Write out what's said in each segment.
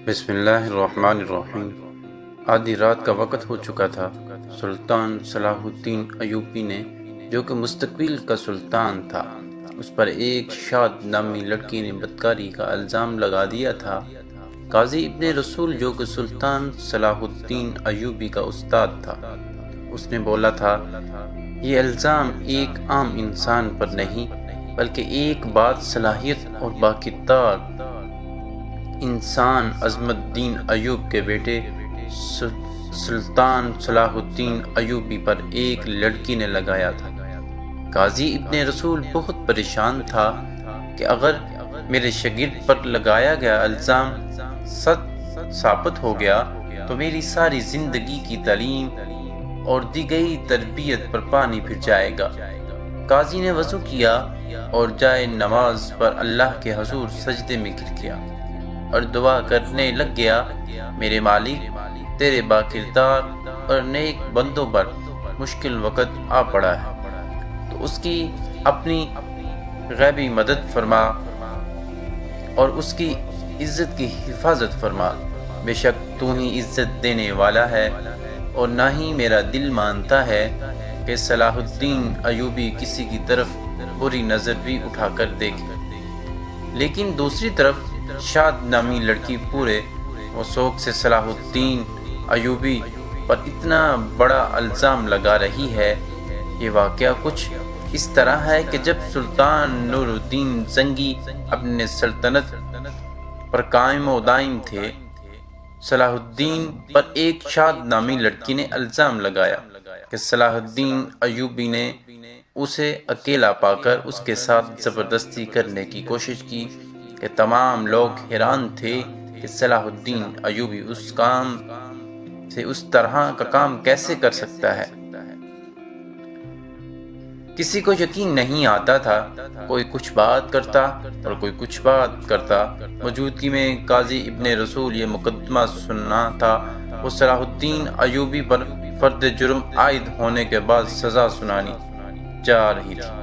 بسم اللہ الرحمن الرحیم۔ آدھی رات کا وقت ہو چکا تھا۔ سلطان صلاح الدین ایوبی نے، جو کہ مستقبل کا سلطان تھا، اس پر ایک شاد نامی لڑکی نے بدکاری کا الزام لگا دیا تھا۔ قاضی ابن رسول، جو کہ سلطان صلاح الدین ایوبی کا استاد تھا، اس نے بولا تھا، یہ الزام ایک عام انسان پر نہیں بلکہ ایک بات صلاحیت اور باکردار انسان عظمت الدین ایوب کے بیٹے سلطان صلاح الدین ایوبی پر ایک لڑکی نے لگایا تھا۔ قاضی ابن رسول بہت پریشان تھا کہ اگر میرے شاگرد پر لگایا گیا الزام سچ ثابت ہو گیا تو میری ساری زندگی کی تعلیم اور دی گئی تربیت پر پانی پھر جائے گا۔ قاضی نے وضو کیا اور جائے نماز پر اللہ کے حضور سجدے میں گر گیا اور دعا کرنے لگ گیا، میرے مالک، تیرے باکردار اور نیک بندوں پر مشکل وقت آ پڑا ہے تو اس کی اپنی غیبی مدد فرما اور اس کی عزت کی حفاظت فرما۔ بے شک تو ہی عزت دینے والا ہے اور نہ ہی میرا دل مانتا ہے کہ صلاح الدین ایوبی کسی کی طرف بری نظر بھی اٹھا کر دیکھے۔ لیکن دوسری طرف شاد نامی لڑکی پورے وثوق سے صلاح الدین ایوبی پر اتنا بڑا الزام لگا رہی ہے۔ یہ واقعہ کچھ اس طرح ہے کہ جب سلطان نور الدین زنگی اپنے سلطنت پر قائم و دائم تھے، صلاح الدین پر ایک شاد نامی لڑکی نے الزام لگایا کہ صلاح الدین ایوبی نے اسے اکیلا پا کر اس کے ساتھ زبردستی کرنے کی کوشش کی کہ تمام لوگ حیران تھے کہ صلاح الدین ایوبی اس کام سے اس طرح کا کام کیسے کر سکتا ہے۔ کسی کو یقین نہیں آتا تھا، کوئی کچھ بات کرتا اور کوئی کچھ بات کرتا۔ موجودگی میں قاضی ابن رسول یہ مقدمہ سننا تھا۔ وہ صلاح الدین ایوبی پر فرد جرم عائد ہونے کے بعد سزا سنانی جا رہی تھی۔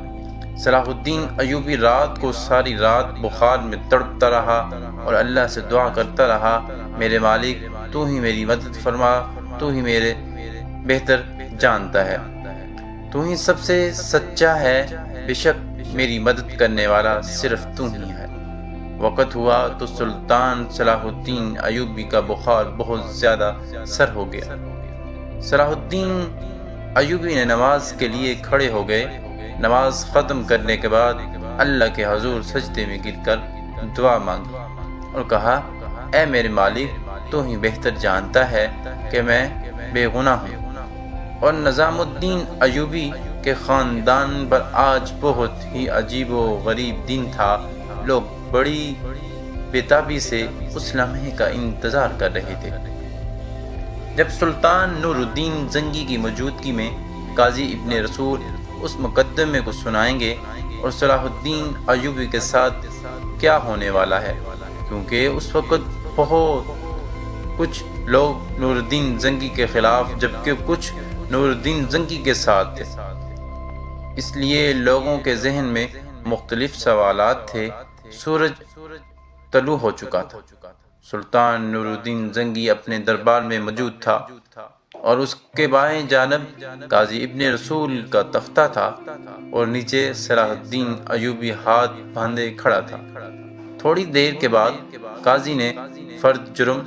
صلاح الدین ایوبی رات کو ساری رات بخار میں تڑپتا رہا اور اللہ سے دعا کرتا رہا، میرے مالک، تو ہی میری مدد فرما، تو ہی میرے بہتر جانتا ہے، تو ہی سب سے سچا ہے، بے شک میری مدد کرنے والا صرف تو ہی ہے۔ وقت ہوا تو سلطان صلاح الدین ایوبی کا بخار بہت زیادہ سر ہو گیا۔ صلاح الدین ایوبی نے نماز کے لیے کھڑے ہو گئے۔ نماز ختم کرنے کے بعد اللہ کے حضور سجدے میں گر کر دعا مانگی اور کہا، اے میرے مالک، تو ہی بہتر جانتا ہے کہ میں بے گناہ ہوں اور نظام الدین ایوبی کے خاندان پر آج بہت ہی عجیب و غریب دن تھا۔ لوگ بڑی بےتابی سے اس لمحے کا انتظار کر رہے تھے جب سلطان نور الدین زنگی کی موجودگی میں قاضی ابن رسول اس مقدمے کو سنائیں گے اور صلاح الدین ایوبی کے ساتھ کیا ہونے والا ہے، کیونکہ اس وقت بہت کچھ لوگ نور الدین زنگی کے خلاف جبکہ کچھ نور الدین زنگی کے ساتھ تھے، اس لیے لوگوں کے ذہن میں مختلف سوالات تھے۔ سورج طلوع ہو چکا تھا۔ سلطان نور الدین زنگی اپنے دربار میں موجود تھا اور اس کے بائیں جانب قاضی ابن رسول کا تختہ تھا اور نیچے صلاح الدین ایوبی ہاتھ باندھے کھڑا تھا۔ تھوڑی دیر کے بعد قاضی نے فرد جرم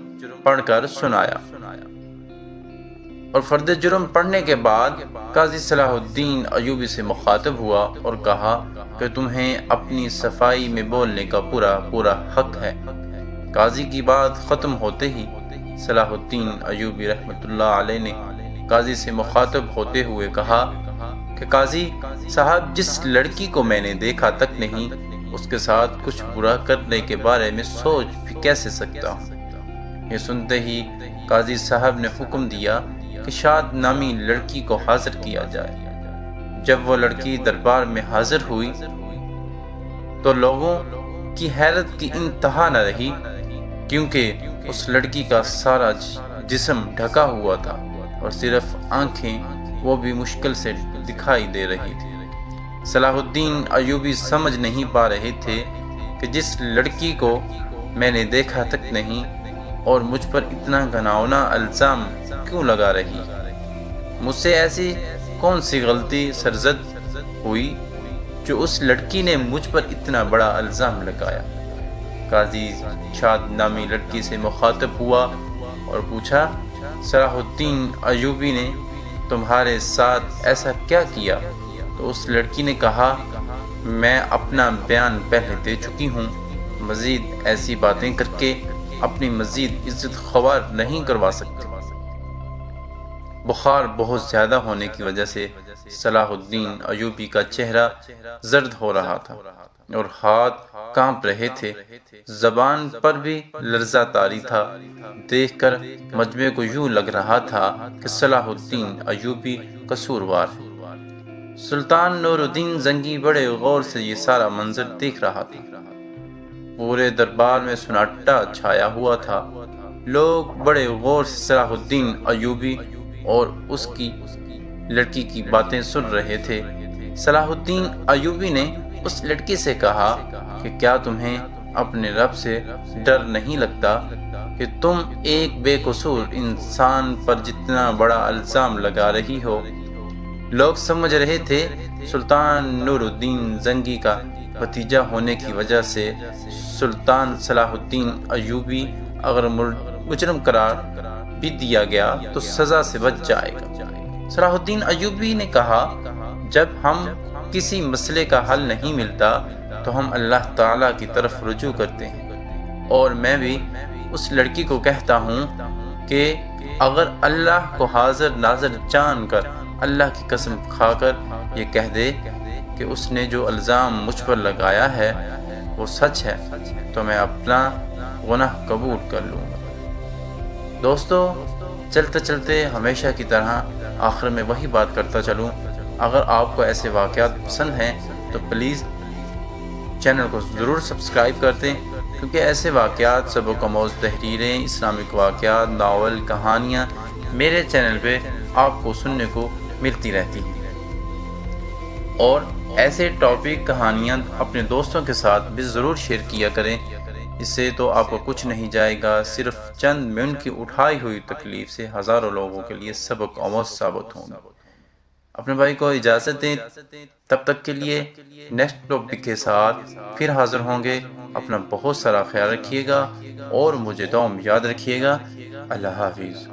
پڑھ کر سنایا اور فرد جرم پڑھنے کے بعد قاضی صلاح الدین ایوبی سے مخاطب ہوا اور کہا کہ تمہیں اپنی صفائی میں بولنے کا پورا حق ہے۔ قاضی کی بات ختم ہوتے ہی صلاح الدین ایوبی رحمۃ اللہ علیہ نے قاضی سے مخاطب ہوتے ہوئے کہا کہ قاضی صاحب، جس لڑکی کو میں نے دیکھا تک نہیں، اس کے ساتھ کچھ برا کرنے کے بارے میں سوچ بھی کیسے سکتا ہوں۔ یہ سنتے ہی قاضی صاحب نے حکم دیا کہ شاد نامی لڑکی کو حاضر کیا جائے۔ جب وہ لڑکی دربار میں حاضر ہوئی تو لوگوں کی حیرت کی انتہا نہ رہی، کیونکہ اس لڑکی کا سارا جسم ڈھکا ہوا تھا اور صرف آنکھیں وہ بھی مشکل سے دکھائی دے رہی تھی۔ صلاح الدین ایوبی سمجھ نہیں پا رہے تھے کہ جس لڑکی کو میں نے دیکھا تک نہیں، اور مجھ پر اتنا گھناؤنا الزام کیوں لگا رہی؟ مجھ سے ایسی کون سی غلطی سرزد ہوئی جو اس لڑکی نے مجھ پر اتنا بڑا الزام لگایا؟ قاضی شاد نامی لڑکی سے مخاطب ہوا اور پوچھا، صلاح الدین ایوبی نے تمہارے ساتھ ایسا کیا کیا؟ تو اس لڑکی نے کہا، میں اپنا بیان پہلے دے چکی ہوں، مزید ایسی باتیں کر کے اپنی مزید عزت خوار نہیں کروا سکتی۔ بخار بہت زیادہ ہونے کی وجہ سے صلاح الدین ایوبی کا چہرہ زرد ہو رہا تھا اور ہاتھ کانپ رہے تھے، زبان پر بھی لرزہ طاری تھا۔ دیکھ کر مجمع کو یوں لگ رہا تھا کہ صلاح الدین ایوبی قصوروار ہے۔ سلطان نور الدین زنگی بڑے غور سے یہ سارا منظر دیکھ رہا تھا۔ پورے دربار میں سناٹا چھایا ہوا تھا۔ لوگ بڑے غور سے صلاح الدین ایوبی اور اس کی لڑکی کی باتیں سن رہے تھے۔ صلاح الدین ایوبی نے اس لڑکی سے کہا کہ کیا تمہیں اپنے رب سے ڈر نہیں لگتا کہ تم ایک بے قصور انسان پر جتنا بڑا الزام لگا رہی ہو؟ لوگ سمجھ رہے تھے سلطان نور الدین زنگی کا بھتیجا ہونے کی وجہ سے سلطان صلاح الدین ایوبی اگر مجرم قرار بھی دیا گیا تو سزا سے بچ جائے گا۔ صلاح الدین ایوبی نے کہا، جب ہم کسی مسئلے کا حل نہیں ملتا تو ہم اللہ تعالیٰ کی طرف رجوع کرتے ہیں، اور میں بھی اس لڑکی کو کہتا ہوں کہ اگر اللہ کو حاضر ناظر جان کر اللہ کی قسم کھا کر یہ کہہ دے کہ اس نے جو الزام مجھ پر لگایا ہے وہ سچ ہے تو میں اپنا گناہ قبول کر لوں گا۔ دوستو، چلتے چلتے ہمیشہ کی طرح آخر میں وہی بات کرتا چلوں، اگر آپ کو ایسے واقعات پسند ہیں تو پلیز چینل کو ضرور سبسکرائب کر دیں، کیونکہ ایسے واقعات، سبق آموز تحریریں، اسلامک واقعات، ناول، کہانیاں میرے چینل پہ آپ کو سننے کو ملتی رہتی ہیں۔ اور ایسے ٹاپک، کہانیاں اپنے دوستوں کے ساتھ بھی ضرور شیئر کیا کریں، اس سے تو آپ کو کچھ نہیں جائے گا، صرف چند منٹ کی اٹھائی ہوئی تکلیف سے ہزاروں لوگوں کے لیے سبق آموز ثابت ہوں گے۔ اپنے بھائی کو اجازت دیں، تب تک کے لیے نیکسٹ ٹاپک کے ساتھ پھر حاضر ہوں گے۔ اپنا بہت سارا خیال رکھیے گا اور مجھے دعاؤں میں یاد رکھیے گا۔ اللہ حافظ۔